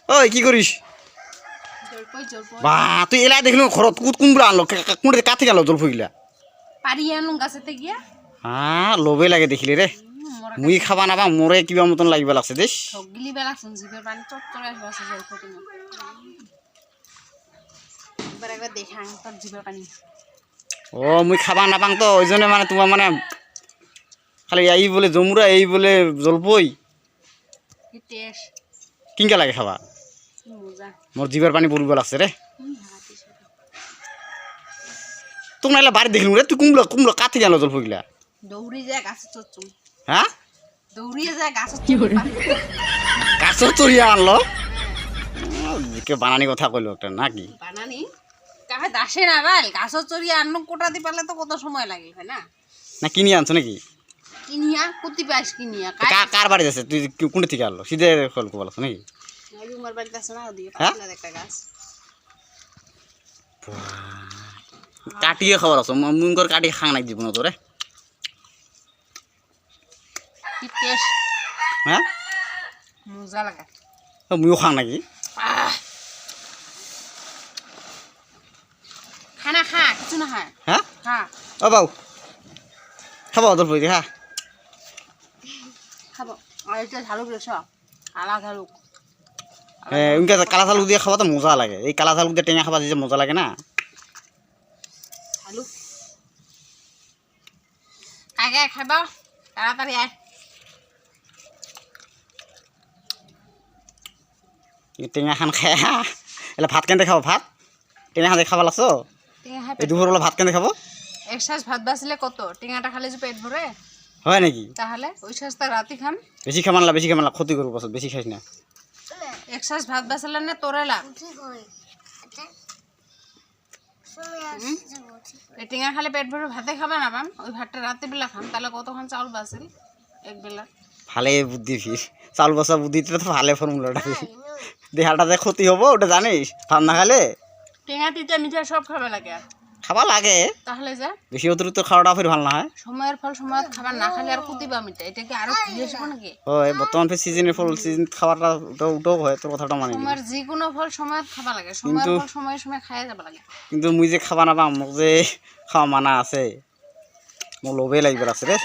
ওই কি করিস বা তুই এলাই দেখলি ঘরত কোনগুলো আনলো কোনটা কাছে গেল জলফইগুলা পারি আনু গাছেতে গিয়া হ্যাঁ লোভে লাগে দেখিলি রে মুই খাবা নাবা মোরে কিবা মতন লাগিব লাগছে দেশ ঠগলি বেলা জিভের পানি চটচড়ে আসবে জলফই এবার একবার দেখাং তোর জিভের পানি ও মুই খাবা নাপাং তো ওই জন্য মানে তোমার মানে খালি এই বলে জমুরা এই বলে জলপই কি টেস্ট কিনকা লাগে খাবা মজা মোর জিভের পানি পড়িব লাগছে রে তোক নাইলে বাড়ি দেখলু রে তুই কুমড়ো কাছে গেল জলপইগুলা দৌড়ি যায় গাছে চড়ছুম হ্যাঁ দৌড়িয়ে যায় গাছে কি করে গাছর চড়িয়া আনলো কে বানানি কথা কইলো একটা নাকি বানানি কাহে দাসে না ভাই গাছর চড়িয়ে আনলো কোটা দি পারলে তো কত সময় লাগে হয় না না কিনি আনছো নাকি কিনিয়া কুতি পাইস কিনিয়া কার বাড়ি আছে তুই কোনটা থেকে আনলো সিধে খোল কো বলছ নাকি আমার বাড়িতে আছে না ওদিকে হ্যাঁ? পাতলা একটা গাছ কাটিয়ে খাবার আছে মুঙ্গর কাটি খাং নাই জীবন তোরে কি টেস্ট হ্যাঁ মজা লাগে মুইও খাং নাকি খানা খা কিছু না হয় হ্যাঁ খা ও বাউ খাবো জলপই দি হ্যাঁ খাবো আর এটা ঝালুক রেছ কালা ঝালুক উনকে কালা ঝালুক দিয়ে খাওয়া তো মজা লাগে এই কালা ঝালুক দিয়ে টেঙা খাবা যে মজা লাগে না ঝালুক আগে খাবা তাড়াতাড়ি আয় টেঙা খান খাই এলে ভাত কেনতে খাবো ভাত টেঙা খান খাবা লাগছো এই দুপুরবেলা ভাত কেনতে খাবো এক সাজ ভাত বাঁচলে কত টেঙাটা খালে যে পেট ভরে হয় নাকি তাহলে ওই সাজটা রাতি খান বেশি খামানলা ক্ষতি করবো পাছত বেশি খাইস না এক সাজ ভাত বাঁচলে না তোরে লাভ এই টেঙা খালে পেট ভরে ভাতে খাবে না পাম ওই ভাতটা রাতে বেলা খান তাহলে কতক্ষণ চাউল বাঁচেল এক বেলা ভালে বুদ্ধি ফির চাউল বসা বুদ্ধিটা তো ভালো ফর্মুলাটা দেহাটা যে ক্ষতি হবো ওটা জানিস ভাত না খালে টেঙা তিতা মিঠা সব খাবে লাগে খাবা লাগে তাহলে যা বেশি অতিরিক্ত খাওয়াটা ফির ভালো না হয় সময়ের ফল সময় খাবার না খালে আর কুতিবা মিটা এটাকে আরো ঘুরে আসবো নাকি হয় বর্তমান ফির সিজনের ফল সিজন খাবারটা উঠাও হয় তোর কথাটা মানি সময়ের যে কোনো ফল সময় খাবা লাগে সময়ের ফল সময়ে সময়ে খাই যাব লাগে কিন্তু মুই যে খাবা না পাম মোক যে খাওয়া মানা আছে মোৰ লোভে লাগিব আছে ৰে